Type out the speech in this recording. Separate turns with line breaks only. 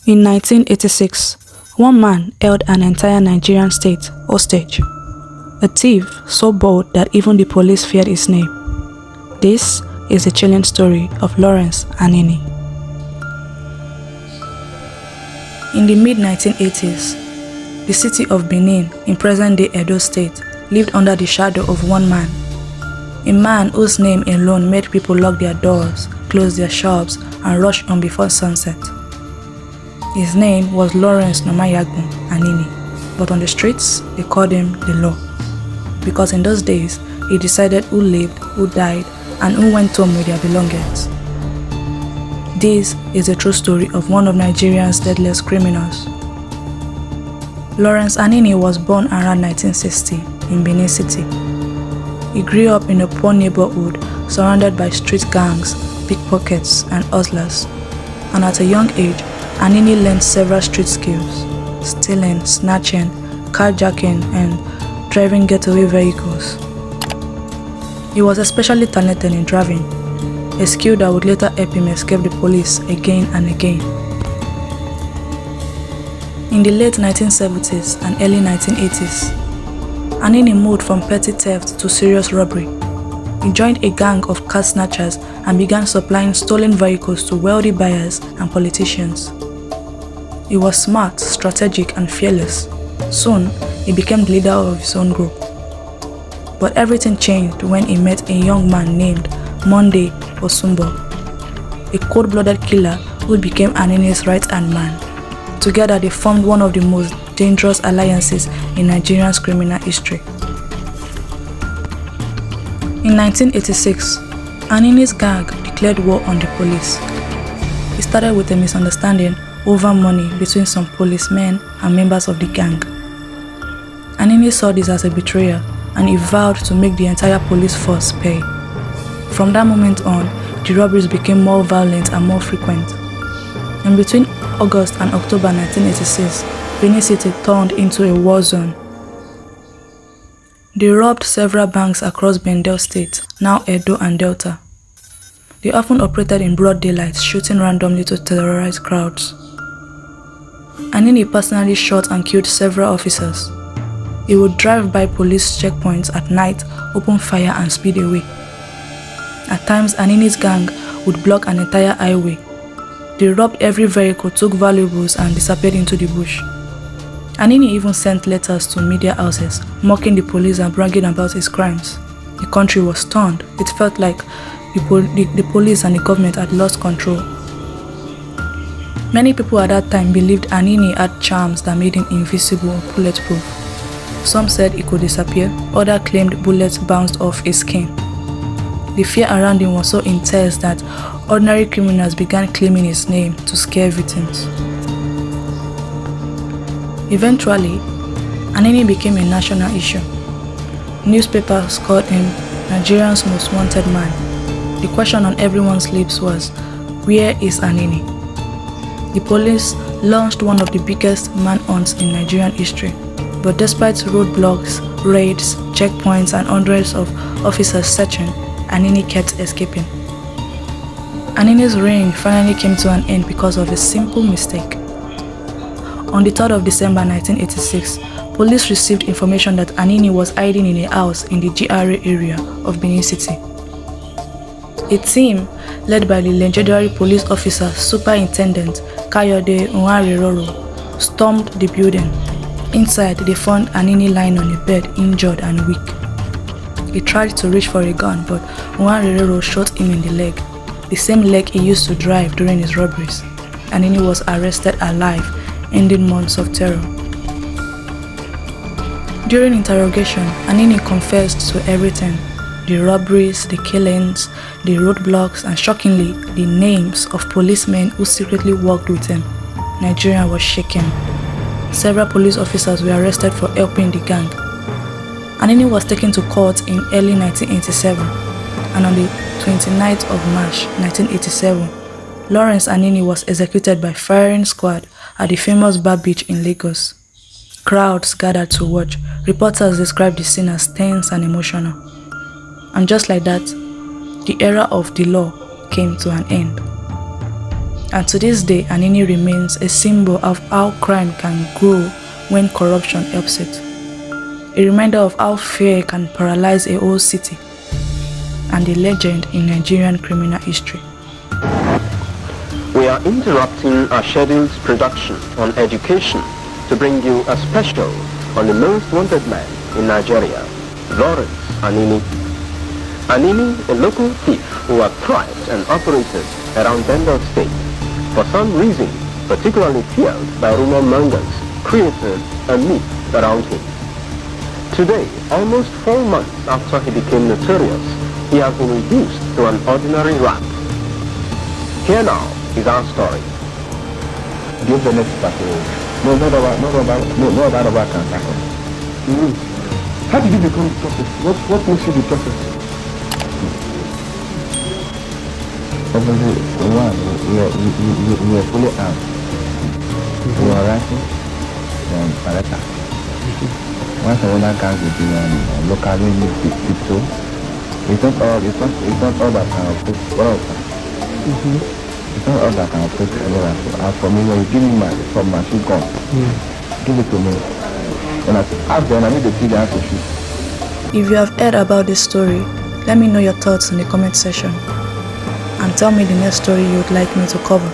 In 1986, one man held an entire Nigerian state hostage. A thief so bold that even the police feared his name. This is the chilling story of Lawrence Anini. In the mid-1980s, the city of Benin in present-day Edo State lived under the shadow of one man. A man whose name alone made people lock their doors, close their shops, and rush on before sunset. His name was Lawrence Anini, but on the streets, they called him the Law. Because in those days, he decided who lived, who died, and who went home with their belongings. This is the true story of one of Nigeria's deadliest criminals. Lawrence Anini was born around 1960 in Benin City. He grew up in a poor neighborhood surrounded by street gangs, pickpockets, and hustlers. And at a young age, Anini learned several street skills: stealing, snatching, carjacking, and driving getaway vehicles. He was especially talented in driving, a skill that would later help him escape the police again and again. In the late 1970s and early 1980s, Anini moved from petty theft to serious robbery. He joined a gang of car snatchers and began supplying stolen vehicles to wealthy buyers and politicians. He was smart, strategic, and fearless. Soon, he became the leader of his own group. But everything changed when he met a young man named Monday Osumbo, a cold-blooded killer who became Anini's right-hand man. Together, they formed one of the most dangerous alliances in Nigeria's criminal history. In 1986, Anini's gang declared war on the police. It started with a misunderstanding over money between some policemen and members of the gang. Anini saw this as a betrayal, and he vowed to make the entire police force pay. From that moment on, the robberies became more violent and more frequent. And between August and October 1986, Benin City turned into a war zone. They robbed several banks across Bendel State, now Edo and Delta. They often operated in broad daylight, shooting randomly to terrorize crowds. Anini personally shot and killed several officers. He would drive by police checkpoints at night, open fire, and speed away. At times, Anini's gang would block an entire highway. They robbed every vehicle, took valuables, and disappeared into the bush. Anini even sent letters to media houses, mocking the police and bragging about his crimes. The country was stunned. It felt like the police and the government had lost control. Many people at that time believed Anini had charms that made him invisible or bulletproof. Some said he could disappear, others claimed bullets bounced off his skin. The fear around him was so intense that ordinary criminals began claiming his name to scare victims. Eventually, Anini became a national issue. Newspapers called him Nigeria's most wanted man. The question on everyone's lips was, where is Anini? The police launched one of the biggest manhunts in Nigerian history. But despite roadblocks, raids, checkpoints, and hundreds of officers searching, Anini kept escaping. Anini's reign finally came to an end because of a simple mistake. On the 3rd of December 1986, police received information that Anini was hiding in a house in the GRA area of Benin City. A team led by the legendary police officer Superintendent Kayode Nwariroro stormed the building. Inside, they found Anini lying on a bed, injured and weak. He tried to reach for a gun, but Nwariroro shot him in the leg, the same leg he used to drive during his robberies. Anini was arrested alive, ending months of terror. During interrogation, Anini confessed to everything: the robberies, the killings, the roadblocks, and shockingly, the names of policemen who secretly worked with him. Nigeria was shaken. Several police officers were arrested for helping the gang. Anini was taken to court in early 1987, and on the 29th of March 1987, Lawrence Anini was executed by firing squad at the famous Bar Beach in Lagos. Crowds gathered to watch. Reporters described the scene as tense and emotional. And just like that, the era of the law came to an end. And to this day, Anini remains a symbol of how crime can grow when corruption helps it. A reminder of how fear can paralyze a whole city, and a legend in Nigerian criminal history.
We are interrupting our scheduled production on education to bring you a special on the most wanted man in Nigeria, Lawrence Anini. Anini, a local thief who had thrived and operated around Bengal State, for some reason, particularly fueled by rumor mongers, created a myth around him. Today, almost 4 months after he became notorious, he has been reduced to an ordinary rat. Here now is our story.
Give the next battle. No, not about cancer. How did you become the prophet? What makes you the prophet? One, we are fully armed. We are writing and Parata. Once another comes with the locally people, it's not all that can put it's not all that can put anywhere. As for me, when you give me from my shoe gun, give it to me. And I need to see the answer shoot.
If you have heard about this story, let me know your thoughts in the comment section and tell me the next story you would like me to cover.